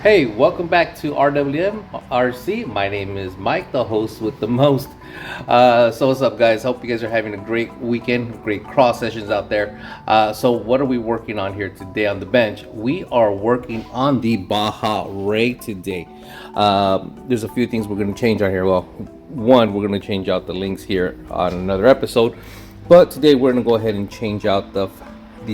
Hey, welcome back to RWM RC. My name is Mike, the host with the most. So what's up, guys? Hope you guys are having a great weekend, great cross sessions out there. So what are we working on here today on the bench? We are working on the Baja Rey today. There's a few things we're going to change on here. Well, one, we're going to change out the links here on another episode, but today we're going to go ahead and change out the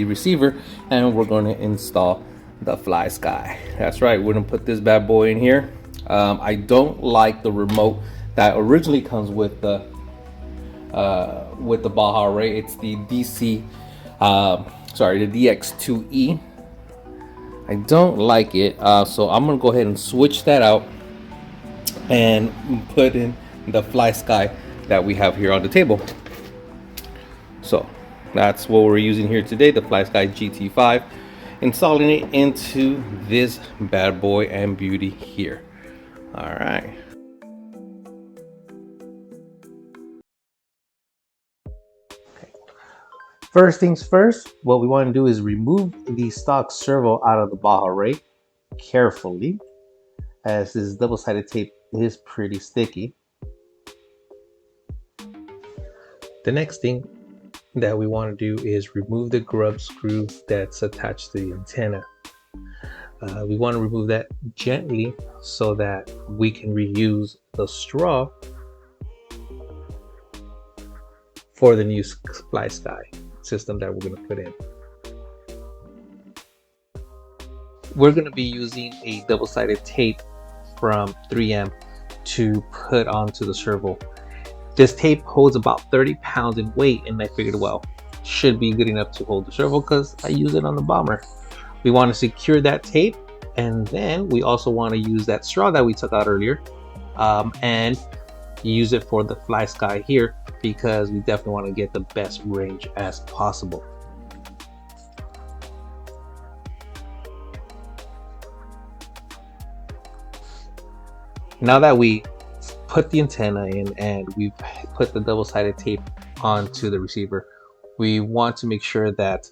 receiver, and we're going to install the FlySky. That's right, we're gonna put this bad boy in here. I don't like the remote that originally comes with the Baja Rey. It's the the DX2E. I don't like it, so I'm gonna go ahead and switch that out and put in the FlySky that we have here on the table. So that's what we're using here today, the Flysky GT5. Installing it into this bad boy and beauty here. All right. Okay. First things first, what we want to do is remove the stock servo out of the Baja Rey carefully, as this double-sided tape is pretty sticky. The next thing that we want to do is remove the grub screw that's attached to the antenna. We want to remove that gently so that we can reuse the straw for the new FlySky system that we're going to put in. We're going to be using a double-sided tape from 3M to put onto the servo. This tape holds about 30 pounds in weight, and I figured, well, should be good enough to hold the servo because I use it on the bomber. We want to secure that tape, and then we also want to use that straw that we took out earlier and use it for the FlySky here, because we definitely want to get the best range as possible. Now that we put the antenna in and we've put the double-sided tape onto the receiver, we want to make sure that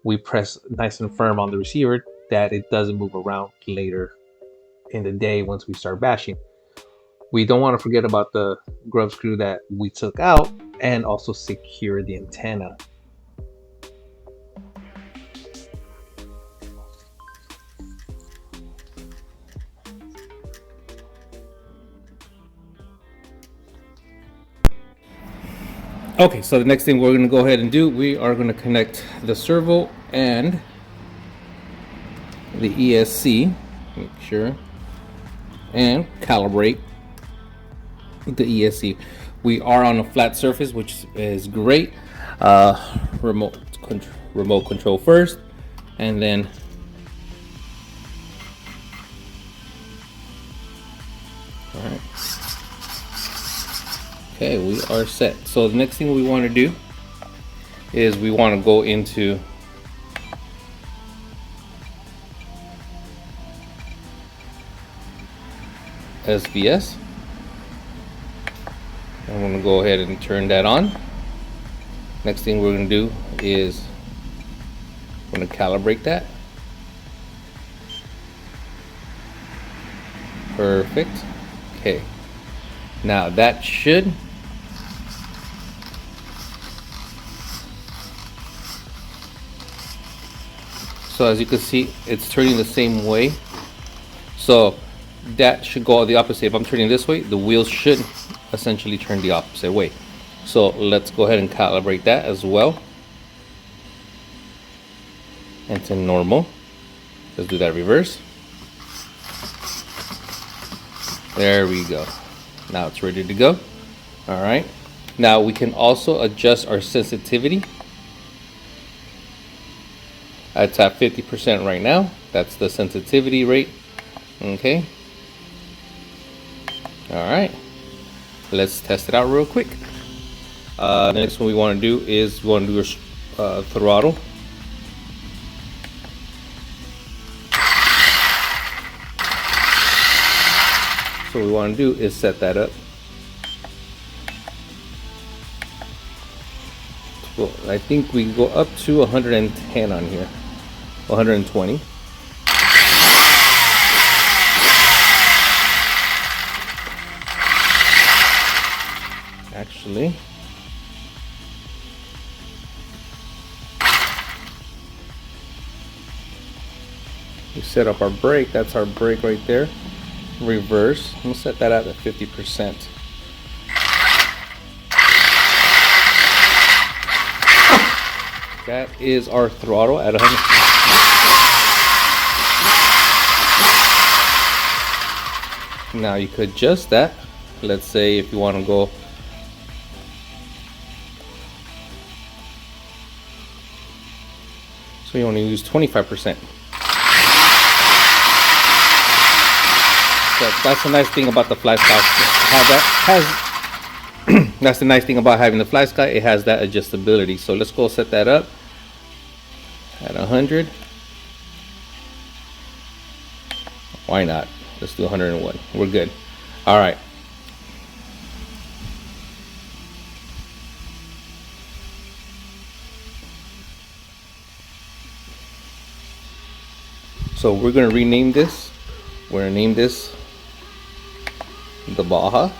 we press nice and firm on the receiver, that it doesn't move around later in the day once we start bashing. We don't want to forget about the grub screw that we took out, and also secure the antenna. Okay, so the next thing we're going to go ahead and do, we are going to connect the servo and the ESC, make sure, and calibrate the ESC. We are on a flat surface, which is great. Remote control first, and then all right. Okay, we are set. So the next thing we want to do is we want to go into SBS. I'm going to go ahead and turn that on. Next thing we're going to do is I'm going to calibrate that. Perfect. Okay. Now that should so as you can see, it's turning the same way, so that should go the opposite. If I'm turning this way, the wheels should essentially turn the opposite way. So let's go ahead and calibrate that as well, and to normal. Let's do that reverse. There we go. Now it's ready to go. All right, now we can also adjust our sensitivity. It's at 50% right now. That's the sensitivity rate. Okay. All right, let's test it out real quick. The next one we want to do is we want to do a throttle. So what we want to do is set that up. Well, I think we go up to 110 on here, 120. actually. We set up our brake. That's our brake right there. Reverse. We'll set that at 50%. That is our throttle at 100. Now you could adjust that. Let's say if you want to go so you only use 25%. So that's the nice thing about the FlySky. That's the nice thing about having the FlySky. It has that adjustability. So let's go set that up at 100. Why not? Let's do 101. We're good. All right. So we're going to rename this. We're going to name this the Baja.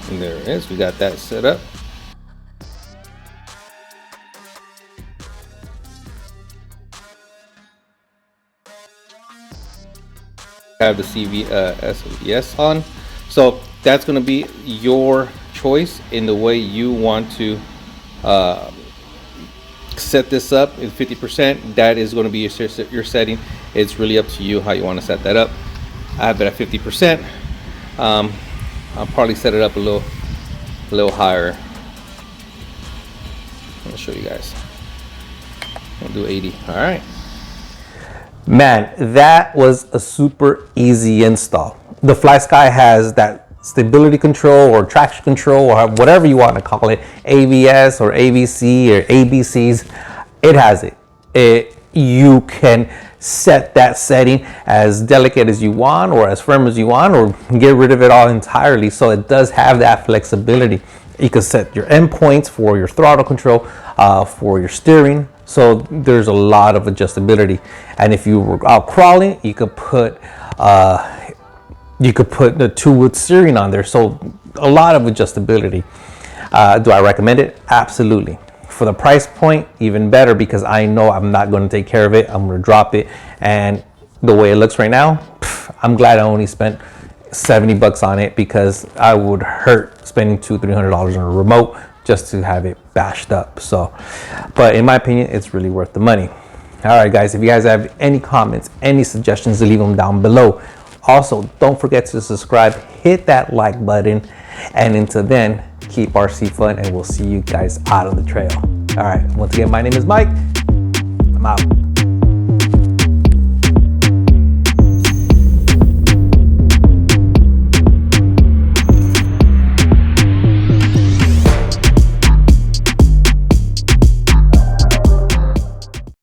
And there it is. We got that set up. Have the CVS on, so that's going to be your choice in the way you want to set this up. In 50%, that is going to be your setting. It's really up to you how you want to set that up. I have it at 50%. I'll probably set it up a little higher. I'll show you guys. I'll do 80. All right. Man, that was a super easy install. The FlySky has that stability control or traction control or whatever you want to call it, AVS or AVC or ABCs. It has it. You can set that setting as delicate as you want or as firm as you want, or get rid of it all entirely. So it does have that flexibility. You can set your endpoints for your throttle control, for your steering. So there's a lot of adjustability. And if you were out crawling, you could put the 2-wood steering on there. So a lot of adjustability. Do I recommend it? Absolutely. For the price point, even better, because I know I'm not going to take care of it. I'm going to drop it. And the way it looks right now, I'm glad I only spent $70 on it, because I would hurt spending $200-300 on a remote just to have it bashed up. So, but in my opinion, it's really worth the money. All right, guys, if you guys have any comments, any suggestions, leave them down below. Also, don't forget to subscribe, hit that like button, and until then, keep RC fun, and we'll see you guys out on the trail. All right, once again, my name is Mike. I'm out.